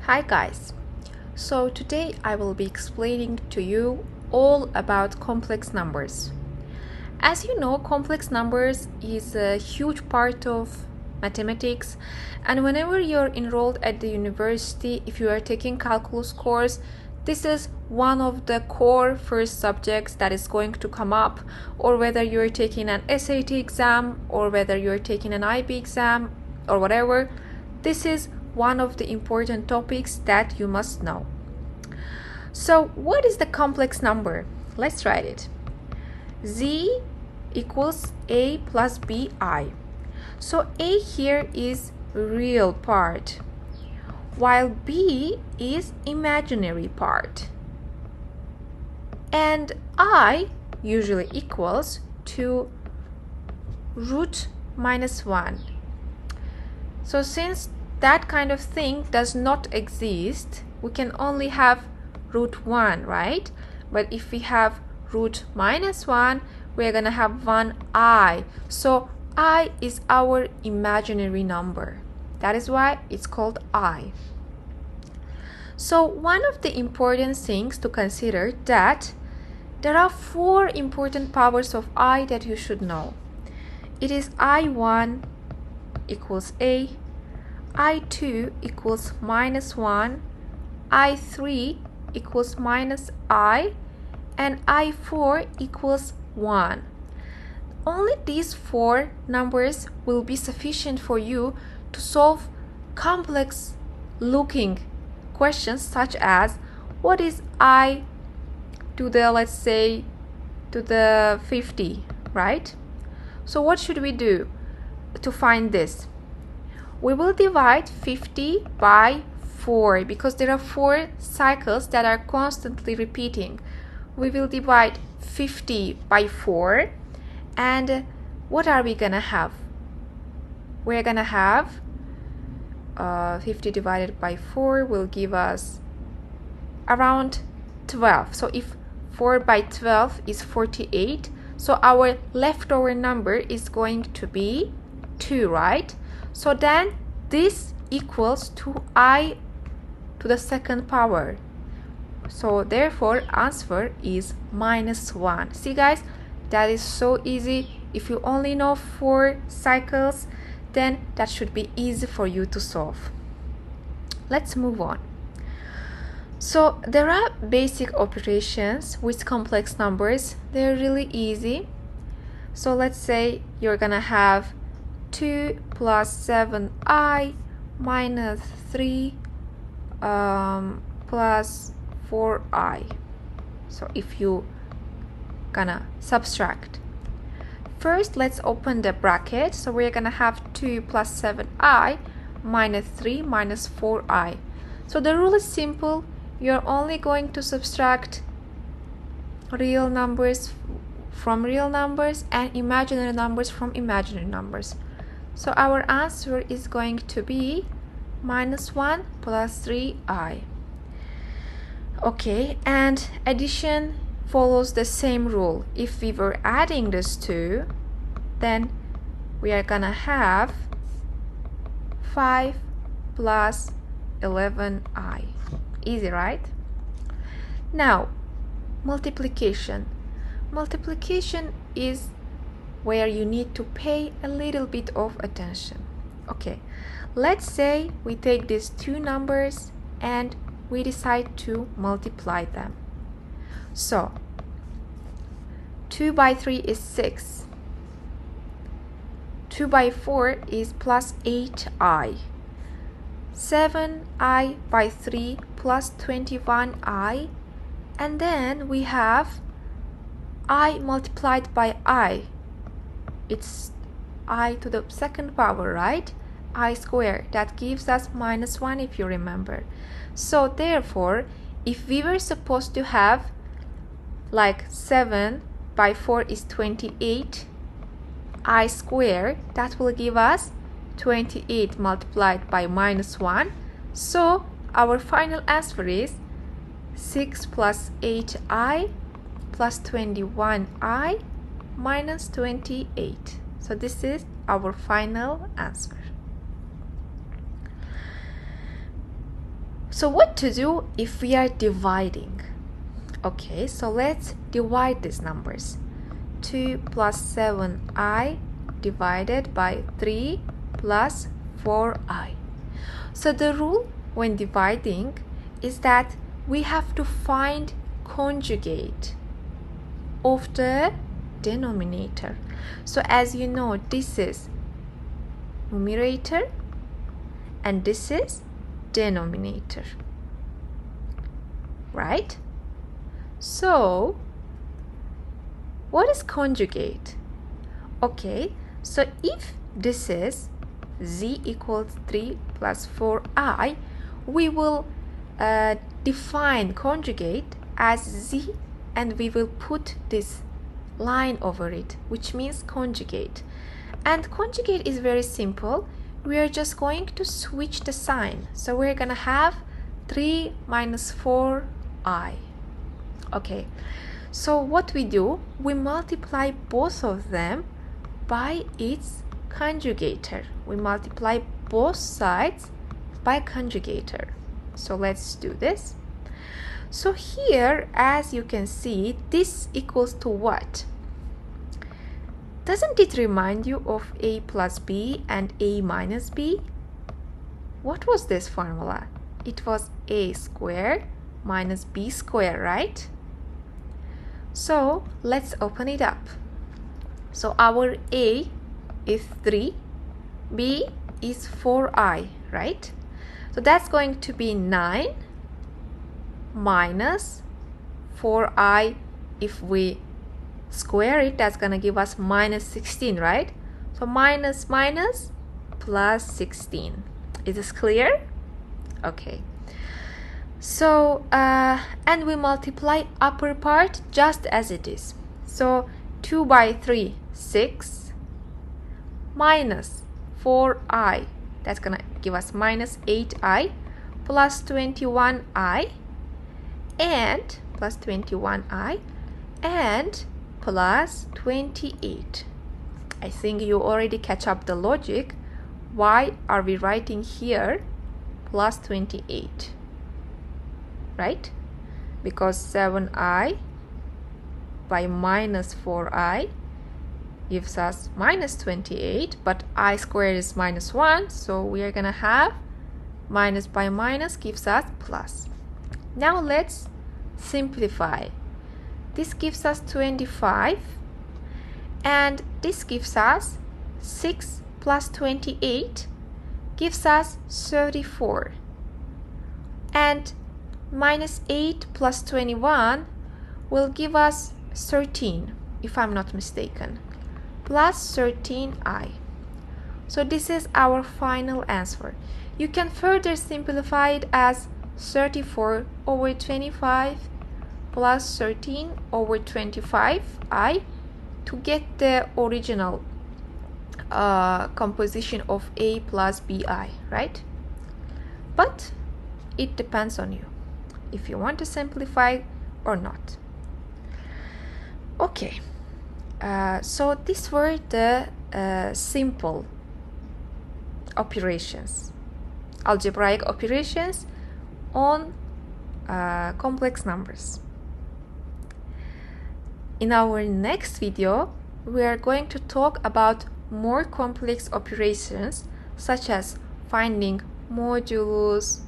Hi guys, so today I will be explaining to you all about complex numbers. As you know, complex numbers is a huge part of mathematics, and whenever you're enrolled at the university, if you are taking calculus course, this is one of the core first subjects that is going to come up, or whether you're taking an SAT exam or whether you're taking an IB exam or whatever, this is one of the important topics that you must know. So what is the complex number? Let's write it. Z equals A plus BI. So A here is real part, while B is imaginary part. And I usually equals to root minus 1. So since that kind of thing does not exist, we can only have root 1, right? But if we have root minus 1, we're gonna have 1i. So I is our imaginary number. That is why it's called I. So one of the important things to consider that there are 4 important powers of I that you should know. It is I1 equals A, I2 equals minus 1, I3 equals minus I, and I4 equals 1. Only these 4 numbers will be sufficient for you to solve complex looking questions such as what is I to the, let's say, to the 50, right? So what should we do to find this? We will divide 50 by 4 because there are 4 cycles that are constantly repeating. We will divide 50 by 4, and what are we gonna have? We're gonna have 50 divided by 4 will give us around 12. So if 4 by 12 is 48, so our leftover number is going to be 2, right? So then this equals to I to the second power. So therefore answer is minus 1. See guys, that is so easy. If you only know 4 cycles, then that should be easy for you to solve. Let's move on. So there are basic operations with complex numbers. They're really easy. So let's say you're gonna have 2 plus 7i minus 3 plus 4i. So if you gonna subtract, first let's open the bracket. So we're gonna have 2 plus 7i minus 3 minus 4i. So the rule is simple. You're only going to subtract real numbers from real numbers and imaginary numbers from imaginary numbers. So our answer is going to be minus 1 plus 3i. Okay, and addition follows the same rule. If we were adding this 2, then we are gonna have 5 plus 11i. Easy, right? Now, multiplication. Multiplication is where you need to pay a little bit of attention. Okay, let's say we take these 2 numbers and we decide to multiply them. So 2 by 3 is 6. 2 by 4 is plus 8i. 7i by 3 plus 21i. And then we have I multiplied by I. It's I to the second power, right? I squared. That gives us minus 1 if you remember. So therefore, if we were supposed to have like 7 by 4 is 28 I squared, that will give us 28 multiplied by minus 1. So our final answer is 6 plus 8i plus 21i minus 28. So this is our final answer. So what to do if we are dividing? Okay, so let's divide these numbers. 2 plus 7i divided by 3 plus 4i. So the rule when dividing is that we have to find conjugate of the denominator. So as you know, this is numerator and this is denominator, right? So what is conjugate? Okay, so if this is z equals 3 plus 4i, we will define conjugate as z and we will put this line over it, which means conjugate. And conjugate is very simple. We are just going to switch the sign. So we're gonna have 3 minus 4i. Okay, so what we do, we multiply both of them by its conjugator. We multiply both sides by conjugator. So let's do this. So here, as you can see, this equals to what? Doesn't it remind you of a plus b and a minus b? What was this formula? It was a squared minus b squared, right? So let's open it up. So our a is 3, b is 4i, right? So that's going to be 9 minus 4i. If we square it, that's gonna give us minus 16, right? So minus minus plus 16. Is this clear? Okay. So and we multiply upper part just as it is. So 2 by 3, 6 minus 4i, that's gonna give us minus 8i plus 21i and plus 21i and plus 28. I think you already catch up the logic. Why are we writing here plus 28? Right? Because 7i by minus 4i gives us minus 28, but I squared is minus 1, so we are gonna have minus by minus gives us plus. Now let's simplify. This gives us 25 and this gives us 6 plus 28 gives us 34, and minus 8 plus 21 will give us 13, if I'm not mistaken, plus 13i. So this is our final answer. You can further simplify it as 34 over 25 plus 13 over 25i to get the original composition of a plus bi, right? But it depends on you if you want to simplify or not. Okay, so these were the simple operations, algebraic operations on complex numbers. In our next video, we are going to talk about more complex operations such as finding modulus,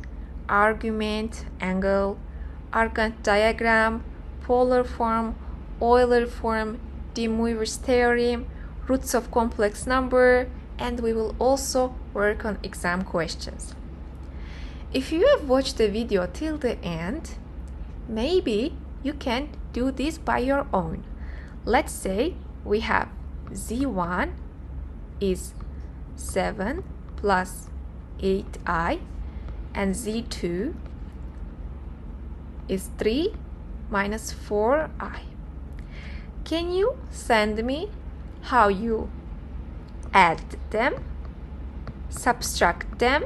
argument, angle, argand diagram, polar form, Euler form, de Moivre's theorem, roots of complex number, and we will also work on exam questions. If you have watched the video till the end, maybe you can do this by your own. Let's say we have z1 is 7 plus 8i and z2 is 3 minus 4i. Can you send me how you add them, subtract them,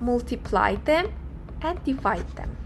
multiply them, and divide them?